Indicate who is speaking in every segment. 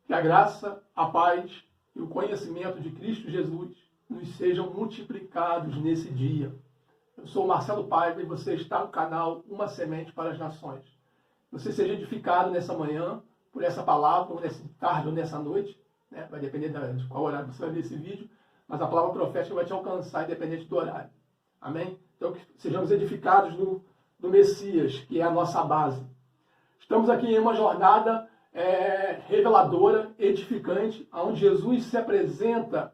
Speaker 1: Que a graça, a paz e o conhecimento de Cristo Jesus nos sejam multiplicados nesse dia. Eu sou o Marcelo Paiva e você está no canal Uma Semente para as Nações. Você seja edificado nessa manhã por essa palavra, ou nessa tarde ou nessa noite, né? Vai depender de qual horário você vai ver esse vídeo, mas a palavra profética vai te alcançar independente do horário. Amém? Então que sejamos edificados no Messias, que é a nossa base. Estamos aqui em uma jornada reveladora, edificante, onde Jesus se apresenta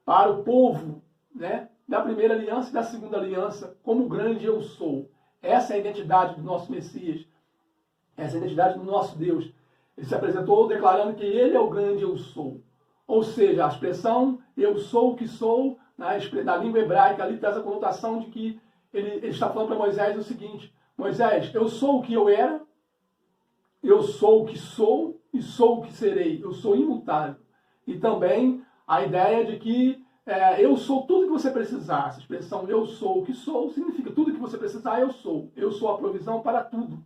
Speaker 1: para o povo, né, da primeira aliança e da segunda aliança como o grande eu sou. Essa é a identidade do nosso Messias. Essa é a identidade do nosso Deus. Ele se apresentou declarando que ele é o grande eu sou. Ou seja, a expressão eu sou o que sou, na língua hebraica, ali traz a conotação de que ele está falando para Moisés o seguinte: Moisés, eu sou o que eu era, eu sou o que sou e sou o que serei. Eu sou imutável. E também a ideia de que eu sou tudo que você precisar. Essa expressão eu sou o que sou significa tudo que você precisar, eu sou. Eu sou a provisão para tudo.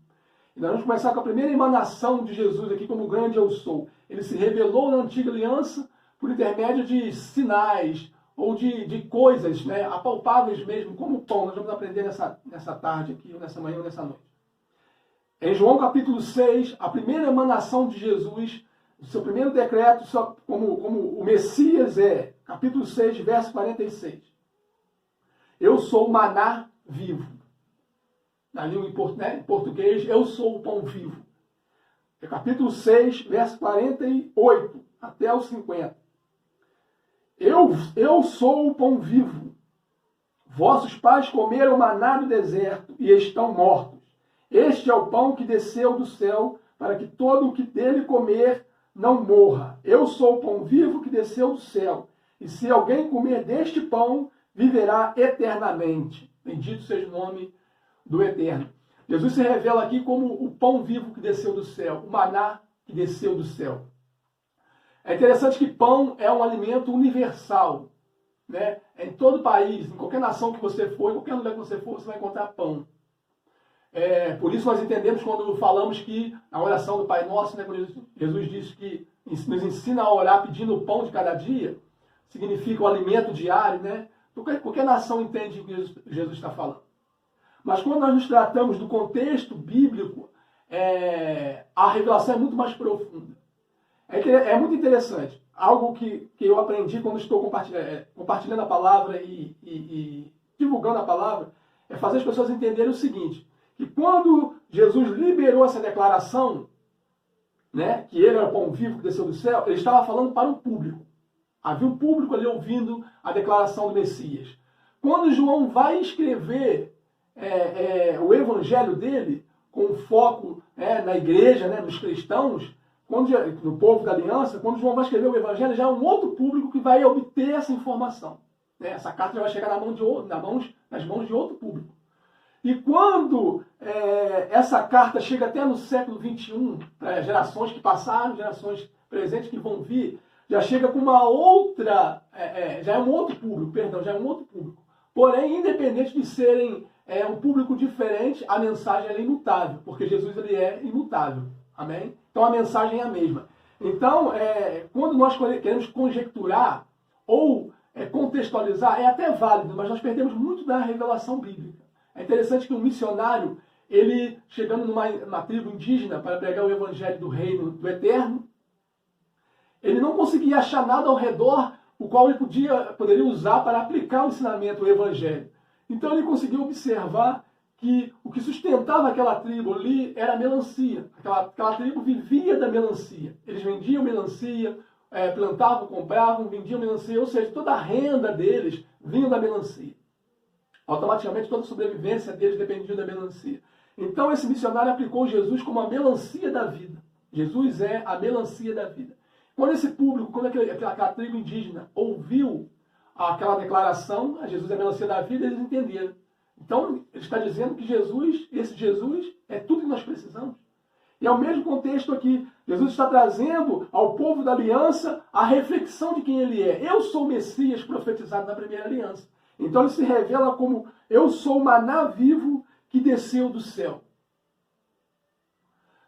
Speaker 1: E nós vamos começar com a primeira emanação de Jesus aqui como grande eu sou. Ele se revelou na antiga aliança por intermédio de sinais ou de coisas, né, apalpáveis mesmo, como o pão. Nós vamos aprender nessa tarde aqui, ou nessa manhã ou nessa noite. Em João capítulo 6, a primeira emanação de Jesus, o seu primeiro decreto como o Messias capítulo 6, verso 46. Eu sou o maná vivo. Na língua em português, eu sou o pão vivo. É capítulo 6, verso 48 até o 50. Eu sou o pão vivo. Vossos pais comeram maná do deserto e estão mortos. Este é o pão que desceu do céu, para que todo o que dele comer não morra. Eu sou o pão vivo que desceu do céu. E se alguém comer deste pão, viverá eternamente. Bendito seja o nome do Eterno. Jesus se revela aqui como o pão vivo que desceu do céu, o maná que desceu do céu. É interessante que pão é um alimento universal, né? Em todo país, em qualquer nação que você for, em qualquer lugar que você for, você vai encontrar pão. Por isso nós entendemos quando falamos que a oração do Pai Nosso, né, quando Jesus disse que nos ensina a orar pedindo o pão de cada dia, significa o alimento diário, né? Qualquer nação entende o que Jesus está falando. Mas quando nós nos tratamos do contexto bíblico, a revelação é muito mais profunda. É muito interessante. Algo que eu aprendi quando estou compartilhando a palavra e divulgando a palavra, é fazer as pessoas entenderem o seguinte: que quando Jesus liberou essa declaração, né, que ele era o pão vivo que desceu do céu, ele estava falando para um público. Havia um público ali ouvindo a declaração do Messias. Quando João vai escrever o evangelho dele, com foco na igreja, né, nos cristãos, no povo da aliança, quando João vai escrever o evangelho, já é um outro público que vai obter essa informação. Né? Essa carta já vai chegar nas mãos de outro público. E quando essa carta chega até no século XXI, para gerações que passaram, gerações presentes que vão vir, já chega com uma outra, já é um outro público. Porém, independente de serem um público diferente, a mensagem é imutável, porque Jesus ele é imutável. Amém? Então a mensagem é a mesma. Então, quando nós queremos conjecturar ou contextualizar, é até válido, mas nós perdemos muito da revelação bíblica. É interessante que um missionário, ele chegando numa tribo indígena para pregar o evangelho do reino do Eterno, ele não conseguia achar nada ao redor o qual ele poderia usar para aplicar o ensinamento, o evangelho. Então ele conseguiu observar que o que sustentava aquela tribo ali era a melancia. Aquela tribo vivia da melancia. Eles vendiam melancia, plantavam, compravam, vendiam melancia, ou seja, toda a renda deles vinha da melancia. Automaticamente toda a sobrevivência deles dependia da melancia. Então esse missionário aplicou Jesus como a melancia da vida. Jesus é a melancia da vida. Quando esse público, quando aquela tribo indígena ouviu aquela declaração, a Jesus é a melancia da vida, eles entenderam. Então ele está dizendo que esse Jesus é tudo que nós precisamos. E é o mesmo contexto aqui. Jesus está trazendo ao povo da aliança a reflexão de quem ele é. Eu sou o Messias profetizado na primeira aliança. Então ele se revela como eu sou o maná vivo que desceu do céu.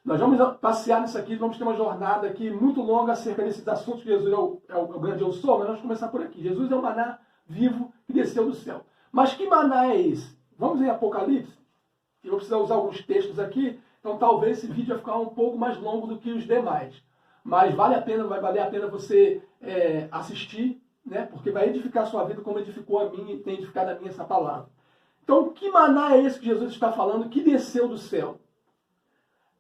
Speaker 1: Nós vamos passear nisso aqui, vamos ter uma jornada aqui muito longa acerca desses assuntos. Jesus é o grande eu sou, mas nós vamos começar por aqui. Jesus é o maná vivo que desceu do céu. Mas que maná é esse? Vamos em Apocalipse. Eu vou precisar usar alguns textos aqui, então talvez esse vídeo vai ficar um pouco mais longo do que os demais. Mas vale a pena, vai valer a pena você assistir, né? Porque vai edificar a sua vida como edificou a minha e tem edificado a minha essa palavra. Então, que maná é esse que Jesus está falando que desceu do céu?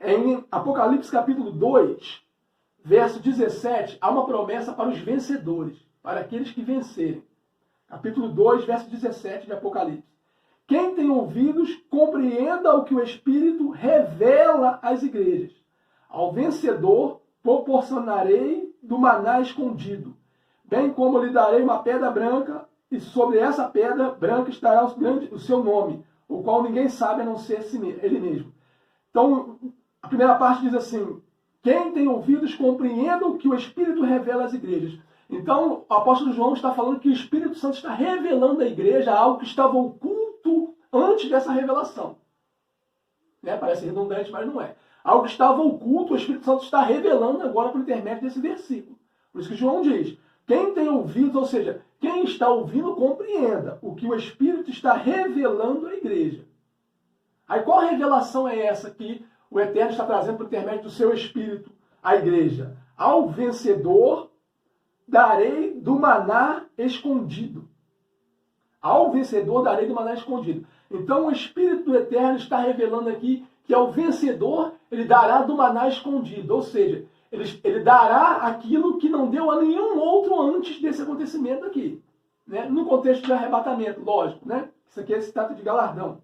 Speaker 1: Em Apocalipse capítulo 2, verso 17, há uma promessa para os vencedores, para aqueles que vencerem. Capítulo 2, verso 17 de Apocalipse. Quem tem ouvidos, compreenda o que o Espírito revela às igrejas. Ao vencedor, proporcionarei do maná escondido, bem como lhe darei uma pedra branca, e sobre essa pedra branca estará o seu nome, o qual ninguém sabe a não ser ele mesmo. Então, a primeira parte diz assim: quem tem ouvidos, compreenda o que o Espírito revela às igrejas. Então, o apóstolo João está falando que o Espírito Santo está revelando à igreja algo que estava oculto antes dessa revelação. Né? Parece redundante, mas não é. Algo que estava oculto, o Espírito Santo está revelando agora por intermédio desse versículo. Por isso que João diz: quem tem ouvidos, ou seja, quem está ouvindo, compreenda o que o Espírito está revelando à igreja. Aí qual revelação é essa que o Eterno está trazendo por intermédio do seu Espírito à igreja? Ao vencedor darei do maná escondido. Ao vencedor darei do maná escondido. Então o Espírito do Eterno está revelando aqui que ao vencedor ele dará do maná escondido. Ou seja, ele dará aquilo que não deu a nenhum outro antes desse acontecimento aqui. Né? No contexto de arrebatamento, lógico. Né? Isso aqui se trata de galardão.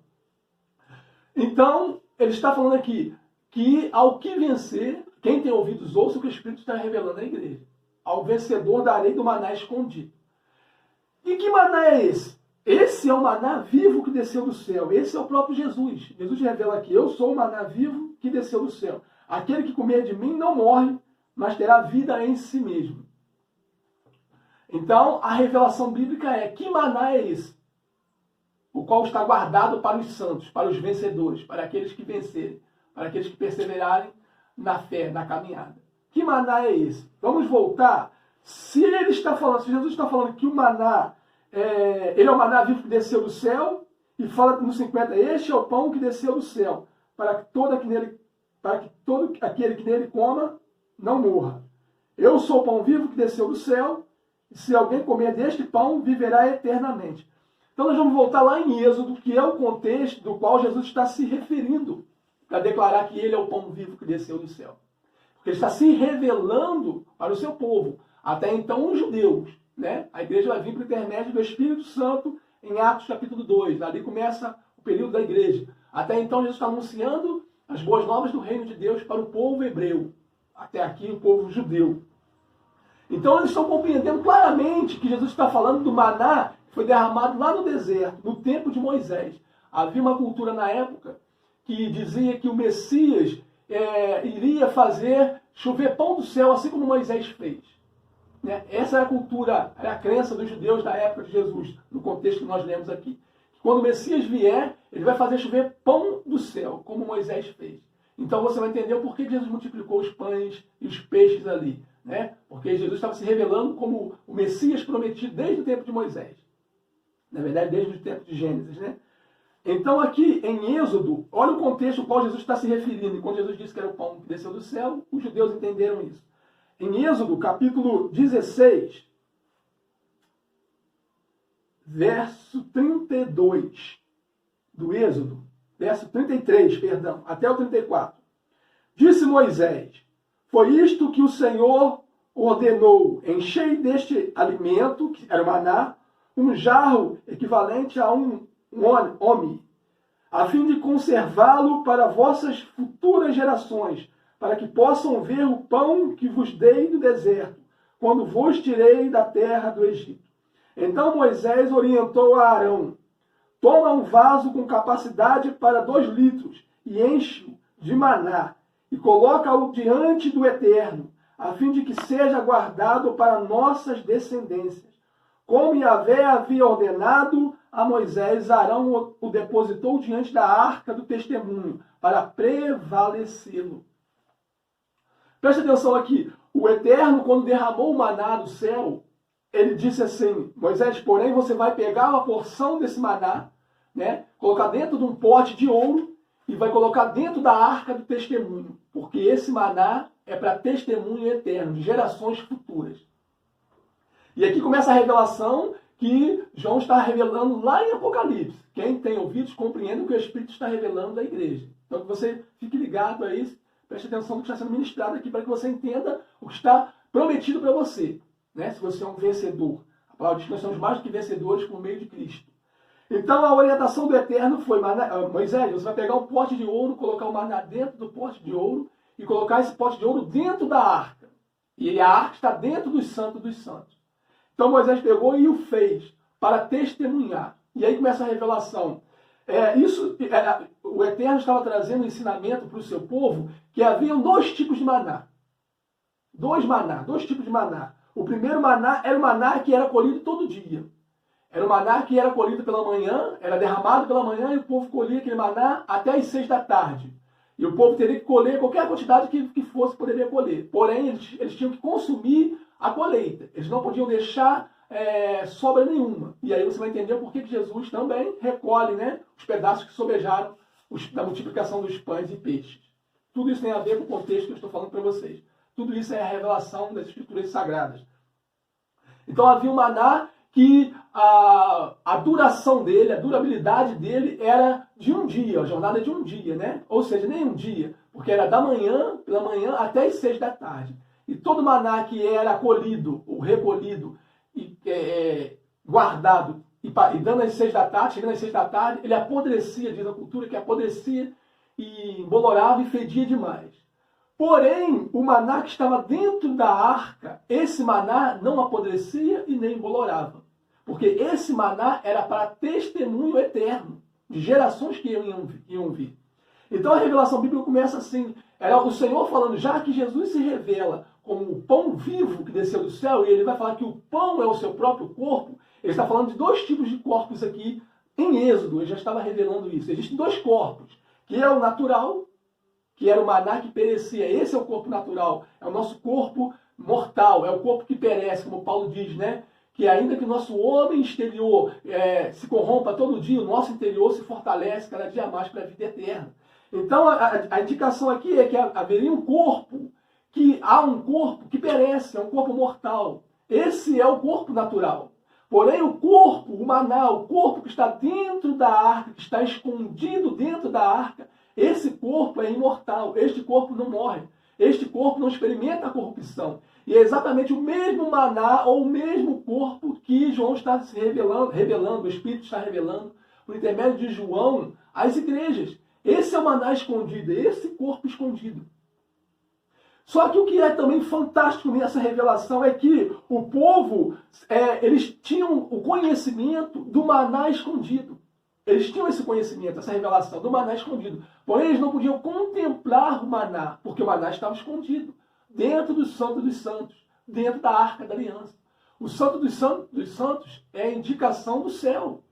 Speaker 1: Então, ele está falando aqui que ao que vencer, quem tem ouvidos ouça o que o Espírito está revelando à igreja. Ao vencedor darei do maná escondido. E que maná é esse? Esse é o maná vivo que desceu do céu. Esse é o próprio Jesus. Jesus revela aqui: eu sou o maná vivo que desceu do céu. Aquele que comer de mim não morre, mas terá vida em si mesmo. Então, a revelação bíblica é: que maná é esse? O qual está guardado para os santos, para os vencedores, para aqueles que vencerem, para aqueles que perseverarem na fé, na caminhada. Que maná é esse? Vamos voltar. Se Jesus está falando que o maná, ele é o maná vivo que desceu do céu, e fala no 50, este é o pão que desceu do céu, para que todo aquele que nele coma não morra. Eu sou o pão vivo que desceu do céu, e se alguém comer deste pão, viverá eternamente. Então nós vamos voltar lá em Êxodo, que é o contexto do qual Jesus está se referindo, para declarar que ele é o pão vivo que desceu do céu. Porque ele está se revelando para o seu povo. Até então os judeus. Né? A igreja vai vir por intermédio do Espírito Santo em Atos capítulo 2. Ali começa o período da igreja. Até então Jesus está anunciando as boas novas do reino de Deus para o povo hebreu. Até aqui o povo judeu. Então eles estão compreendendo claramente que Jesus está falando do maná que foi derramado lá no deserto, no tempo de Moisés. Havia uma cultura na época que dizia que o Messias iria fazer chover pão do céu, assim como Moisés fez. Né? Essa era a cultura, era a crença dos judeus da época de Jesus, no contexto que nós lemos aqui. Quando o Messias vier, ele vai fazer chover pão do céu, como Moisés fez. Então você vai entender o porquê Jesus multiplicou os pães e os peixes ali. Né? Porque Jesus estava se revelando como o Messias prometido desde o tempo de Moisés. Na verdade, desde o tempo de Gênesis. Né? Então aqui em Êxodo, olha o contexto ao qual Jesus está se referindo. E quando Jesus disse que era o pão que desceu do céu, os judeus entenderam isso. Em Êxodo, capítulo 16, verso 32 do Êxodo, verso 33, perdão, até o 34. Disse Moisés: foi isto que o Senhor ordenou: enchei deste alimento, que era o maná, um jarro equivalente a um homem, a fim de conservá-lo para vossas futuras gerações, para que possam ver o pão que vos dei do deserto, quando vos tirei da terra do Egito. Então Moisés orientou a Arão: toma um vaso com capacidade para 2 litros e enche-o de maná, e coloca-o diante do Eterno, a fim de que seja guardado para nossas descendências. Como Yahvé havia ordenado a Moisés, Arão o depositou diante da arca do testemunho, para prevalecê-lo. Presta atenção aqui. O Eterno, quando derramou o maná do céu, ele disse assim, Moisés, porém, você vai pegar uma porção desse maná, né, colocar dentro de um pote de ouro e vai colocar dentro da arca do testemunho, porque esse maná é para testemunho eterno, de gerações futuras. E aqui começa a revelação que João está revelando lá em Apocalipse. Quem tem ouvidos compreende o que o Espírito está revelando à igreja. Então que você fique ligado a isso, preste atenção no que está sendo ministrado aqui, para que você entenda o que está prometido para você. Né? Se você é um vencedor. A palavra diz que nós somos mais do que vencedores por meio de Cristo. Então a orientação do Eterno foi, Moisés, você vai pegar um pote de ouro, colocar o maná dentro do pote de ouro e colocar esse pote de ouro dentro da arca. E a arca está dentro dos santos dos santos. Então Moisés pegou e o fez para testemunhar. E aí começa a revelação. O Eterno estava trazendo um ensinamento para o seu povo que haviam dois tipos de maná. Dois tipos de maná. O primeiro maná era o maná que era colhido todo dia. Era o maná que era colhido pela manhã, era derramado pela manhã e o povo colhia aquele maná até as 6 da tarde. E o povo teria que colher qualquer quantidade que fosse, poderia colher. Porém, eles tinham que consumir a colheita. Eles não podiam deixar sobra nenhuma. E aí você vai entender por que Jesus também recolhe, né, os pedaços que sobejaram da multiplicação dos pães e peixes. Tudo isso tem a ver com o contexto que eu estou falando para vocês. Tudo isso é a revelação das Escrituras Sagradas. Então havia um maná que a duração dele, a durabilidade dele era de um dia, a jornada de um dia, né? Ou seja, nem um dia, porque era pela manhã até as 6 da tarde. E todo maná que era colhido, ou recolhido, e guardado, e dando às 6 da tarde, chegando às 6 da tarde, ele apodrecia, diz a cultura, que apodrecia e embolorava e fedia demais. Porém, o maná que estava dentro da arca, esse maná não apodrecia e nem embolorava. Porque esse maná era para testemunho eterno, de gerações que iam vir. Então a revelação bíblica começa assim, era o Senhor falando, já que Jesus se revela como o pão vivo que desceu do céu, e ele vai falar que o pão é o seu próprio corpo, ele está falando de dois tipos de corpos aqui, em Êxodo, ele já estava revelando isso. Existem dois corpos, que é o natural, que era o maná que perecia. Esse é o corpo natural, é o nosso corpo mortal, é o corpo que perece, como Paulo diz, né? Que ainda que o nosso homem exterior se corrompa todo dia, o nosso interior se fortalece cada dia mais para a vida eterna. Então a indicação aqui é que haveria um corpo, há um corpo que perece, é um corpo mortal. Esse é o corpo natural. Porém o corpo, o maná, o corpo que está dentro da arca, que está escondido dentro da arca, esse corpo é imortal, este corpo não morre, este corpo não experimenta a corrupção. E é exatamente o mesmo maná, ou o mesmo corpo que João está se revelando, o Espírito está revelando, por intermédio de João, às igrejas. Esse é o maná escondido, esse corpo escondido. Só que o que é também fantástico nessa revelação é que o povo, eles tinham o conhecimento do maná escondido. Eles tinham esse conhecimento, essa revelação do maná escondido. Porém, eles não podiam contemplar o maná, porque o maná estava escondido dentro do Santo dos Santos, dentro da Arca da Aliança. O Santo dos Santos é a indicação do céu,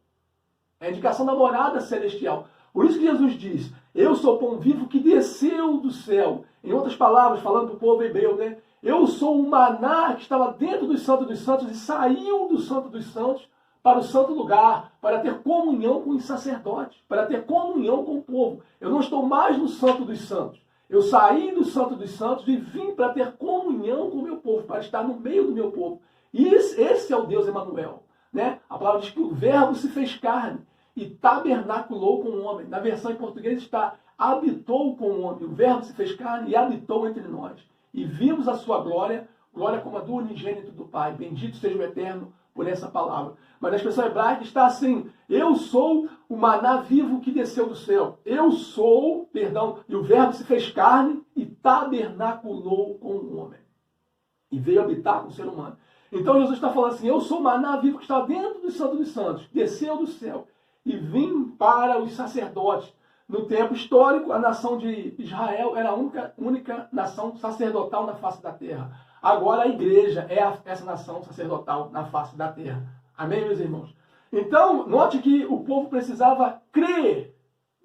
Speaker 1: é a indicação da morada celestial. Por isso que Jesus diz, eu sou o pão vivo que desceu do céu. Em outras palavras, falando para o povo hebreu, né? Eu sou o maná que estava dentro dos Santos e saiu do Santo dos Santos para o santo lugar, para ter comunhão com os sacerdotes, para ter comunhão com o povo. Eu não estou mais no Santo dos Santos. Eu saí do Santo dos Santos e vim para ter comunhão com o meu povo, para estar no meio do meu povo. E esse é o Deus Emanuel. Né? A palavra diz que o verbo se fez carne e tabernaculou com o homem. Na versão em português está habitou com o homem. O verbo se fez carne e habitou entre nós. E vimos a sua glória, glória como a do unigênito do Pai. Bendito seja o Eterno por essa palavra. Mas na expressão hebraica está assim, eu sou o maná vivo que desceu do céu. Eu sou, e o verbo se fez carne e tabernaculou com o homem. E veio habitar com o ser humano. Então Jesus está falando assim, eu sou o maná vivo que está dentro do Santo dos Santos, desceu do céu e vim para os sacerdotes. No tempo histórico, a nação de Israel era a única nação sacerdotal na face da terra. Agora a igreja é essa nação sacerdotal na face da terra. Amém, meus irmãos? Então, note que o povo precisava crer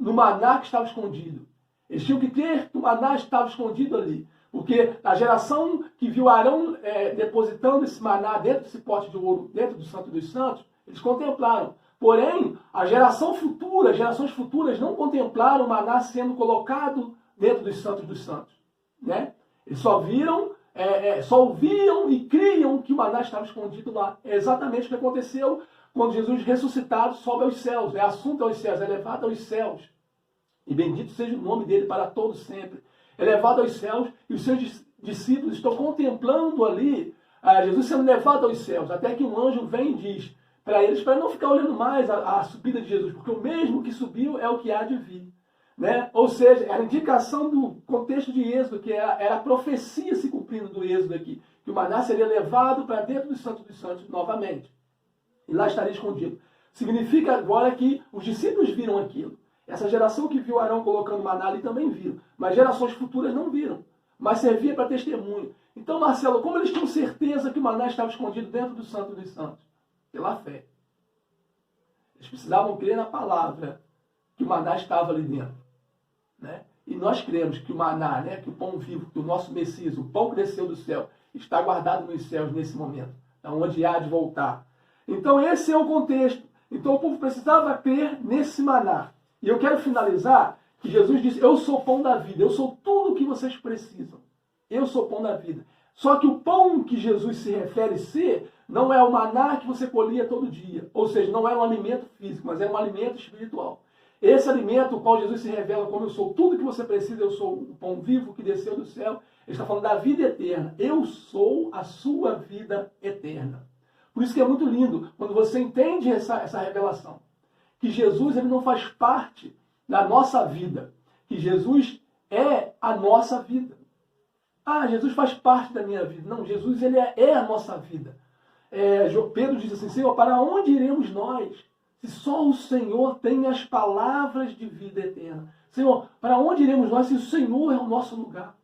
Speaker 1: no maná que estava escondido. Eles tinham que crer que o maná estava escondido ali. Porque a geração que viu Arão depositando esse maná dentro desse pote de ouro, dentro do Santo dos Santos, eles contemplaram. Porém, as gerações futuras não contemplaram o maná sendo colocado dentro dos Santos, né? Eles só viram, só ouviam e criam que o maná estava escondido lá. É exatamente o que aconteceu quando Jesus ressuscitado sobe aos céus, é assunto aos céus, é levado aos céus. E bendito seja o nome dele para todos sempre. É levado aos céus e os seus discípulos estão contemplando ali Jesus sendo levado aos céus, até que um anjo vem e diz para eles, para não ficar olhando mais a subida de Jesus, porque o mesmo que subiu é o que há de vir. Né? Ou seja, era a indicação do contexto de Êxodo, que era a profecia se cumprindo do Êxodo aqui, que o maná seria levado para dentro dos Santos novamente. E lá estaria escondido. Significa agora que os discípulos viram aquilo. Essa geração que viu Arão colocando maná ali também viu. Mas gerações futuras não viram. Mas servia para testemunho. Então, Marcelo, como eles tinham certeza que o maná estava escondido dentro do Santo dos Santos? Pela fé. Eles precisavam crer na palavra que o maná estava ali dentro. Né? E nós cremos que o maná, né, que o pão vivo, que o nosso Messias, o pão que desceu do céu, está guardado nos céus nesse momento, onde há de voltar. Então esse é o contexto. Então o povo precisava crer nesse maná. E eu quero finalizar que Jesus disse, eu sou o pão da vida, eu sou tudo o que vocês precisam. Eu sou o pão da vida. Só que o pão que Jesus se refere ser, não é o maná que você colhia todo dia. Ou seja, não é um alimento físico, mas é um alimento espiritual. Esse alimento, o qual Jesus se revela como eu sou tudo que você precisa, eu sou o pão vivo que desceu do céu, ele está falando da vida eterna. Eu sou a sua vida eterna. Por isso que é muito lindo, quando você entende essa revelação, que Jesus ele não faz parte da nossa vida, que Jesus é a nossa vida. Ah, Jesus faz parte da minha vida. Não, Jesus ele é a nossa vida. Pedro diz assim, Senhor, para onde iremos nós? Se só o Senhor tem as palavras de vida eterna. Senhor, para onde iremos nós se o Senhor é o nosso lugar?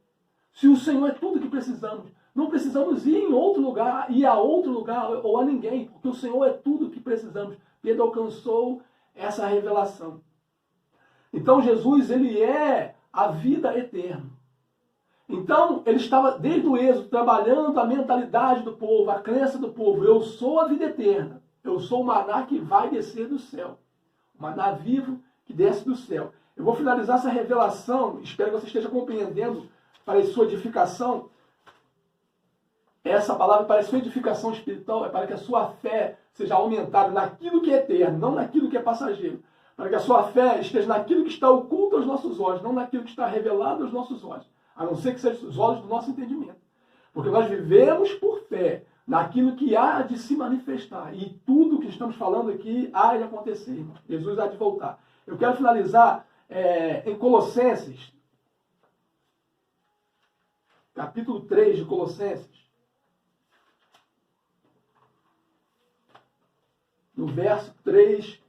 Speaker 1: Se o Senhor é tudo que precisamos. Não precisamos ir em outro lugar, ir a outro lugar ou a ninguém, porque o Senhor é tudo que precisamos. Pedro alcançou essa revelação. Então Jesus, ele é a vida eterna. Então, ele estava desde o Êxodo trabalhando a mentalidade do povo, a crença do povo. Eu sou a vida eterna. Eu sou o maná que vai descer do céu. O maná vivo que desce do céu. Eu vou finalizar essa revelação, espero que você esteja compreendendo para a sua edificação. Essa palavra para a sua edificação espiritual é para que a sua fé seja aumentada naquilo que é eterno, não naquilo que é passageiro. Para que a sua fé esteja naquilo que está oculto aos nossos olhos, não naquilo que está revelado aos nossos olhos. A não ser que sejam os olhos do nosso entendimento. Porque nós vivemos por fé naquilo que há de se manifestar. E tudo que estamos falando aqui há de acontecer, irmão. Jesus há de voltar. Eu quero finalizar em Colossenses, capítulo 3 de Colossenses, no verso 3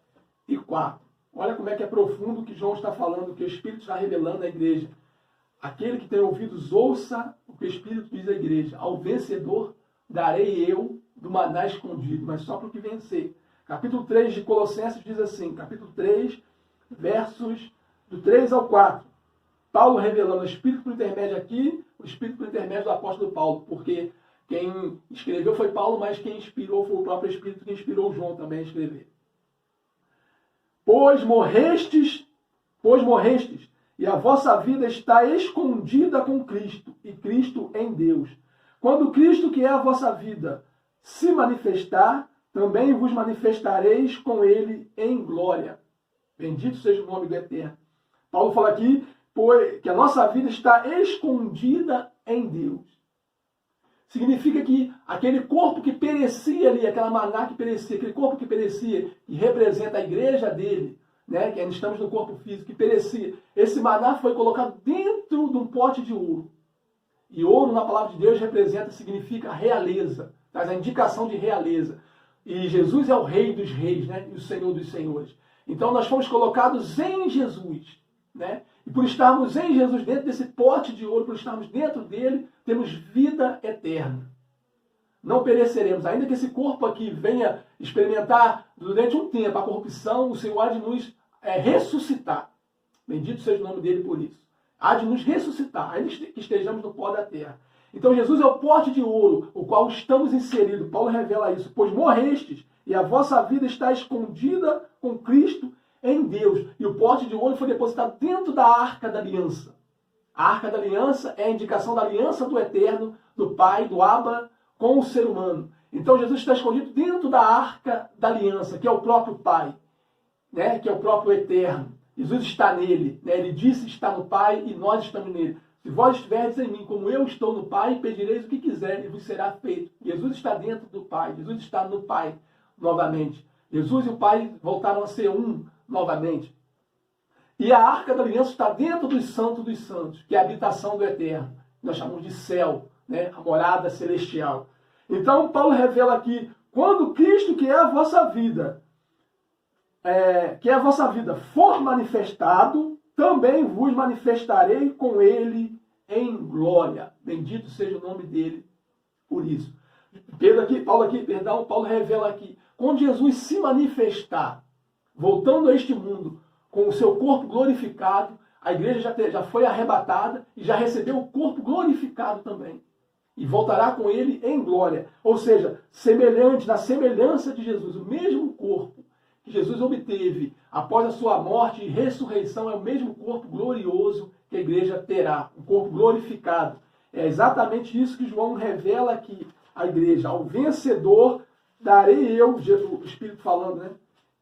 Speaker 1: e 4. Olha como é que é profundo o que João está falando, que o Espírito está revelando à igreja. Aquele que tem ouvidos, ouça o que o Espírito diz à igreja. Ao vencedor darei eu do maná escondido, mas só para o que vencer. Capítulo 3 de Colossenses diz assim, capítulo 3, versos do 3 ao 4. Paulo revelando o Espírito por intermédio aqui, o Espírito por intermédio do apóstolo Paulo, porque quem escreveu foi Paulo, mas quem inspirou foi o próprio Espírito que inspirou João também a escrever. Pois morrestes, e a vossa vida está escondida com Cristo, e Cristo em Deus. Quando Cristo, que é a vossa vida, se manifestar, também vos manifestareis com ele em glória. Bendito seja o nome do Eterno. Paulo fala aqui que a nossa vida está escondida em Deus. Significa que aquele corpo que perecia ali, aquela maná que perecia, aquele corpo que perecia, que representa a igreja dele, né, que ainda estamos no corpo físico, que perecia, esse maná foi colocado dentro de um pote de ouro. E ouro, na palavra de Deus, significa realeza, traz a indicação de realeza. E Jesus é o Rei dos Reis, né, e o Senhor dos Senhores. Então nós fomos colocados em Jesus, né? E por estarmos em Jesus, dentro desse pote de ouro, por estarmos dentro dele, temos vida eterna. Não pereceremos. Ainda que esse corpo aqui venha experimentar durante um tempo a corrupção, o Senhor há de nos ressuscitar. Bendito seja o nome dele por isso. há de nos ressuscitar, ainda que estejamos no pó da terra. Então Jesus é o pote de ouro, o qual estamos inseridos. Paulo revela isso. Pois morrestes, e a vossa vida está escondida com Cristo em Deus. E o pote de ouro foi depositado dentro da arca da aliança. A arca da aliança é a indicação da aliança do eterno, do Pai, do Abba, com o ser humano. Então Jesus está escondido dentro da arca da aliança, que é o próprio Pai, né? Que é o próprio eterno. Jesus está nele, né? Ele disse estar no Pai e nós estamos nele. Se vós estiverdes em mim, como eu estou no Pai, pedireis o que quiser e vos será feito. Jesus está dentro do Pai, Jesus está no Pai novamente. Jesus e o Pai voltaram a ser um novamente. E a arca da aliança está dentro dos santos, que é a habitação do eterno. Nós chamamos de céu, né? A morada celestial. Então Paulo revela aqui, quando Cristo, que é a vossa vida, for manifestado, também vos manifestarei com ele em glória. Bendito seja o nome dele por isso. Paulo revela aqui, quando Jesus se manifestar, voltando a este mundo, com o seu corpo glorificado, a igreja já foi arrebatada e já recebeu o corpo glorificado também. E voltará com ele em glória. Ou seja, na semelhança de Jesus, o mesmo corpo que Jesus obteve após a sua morte e ressurreição é o mesmo corpo glorioso que a igreja terá, um corpo glorificado. É exatamente isso que João revela aqui à igreja. Ao vencedor darei eu, o Espírito falando, né?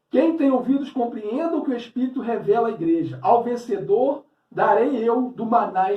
Speaker 1: Quem tem ouvidos compreenda o que o Espírito revela à igreja. Ao vencedor darei eu do maná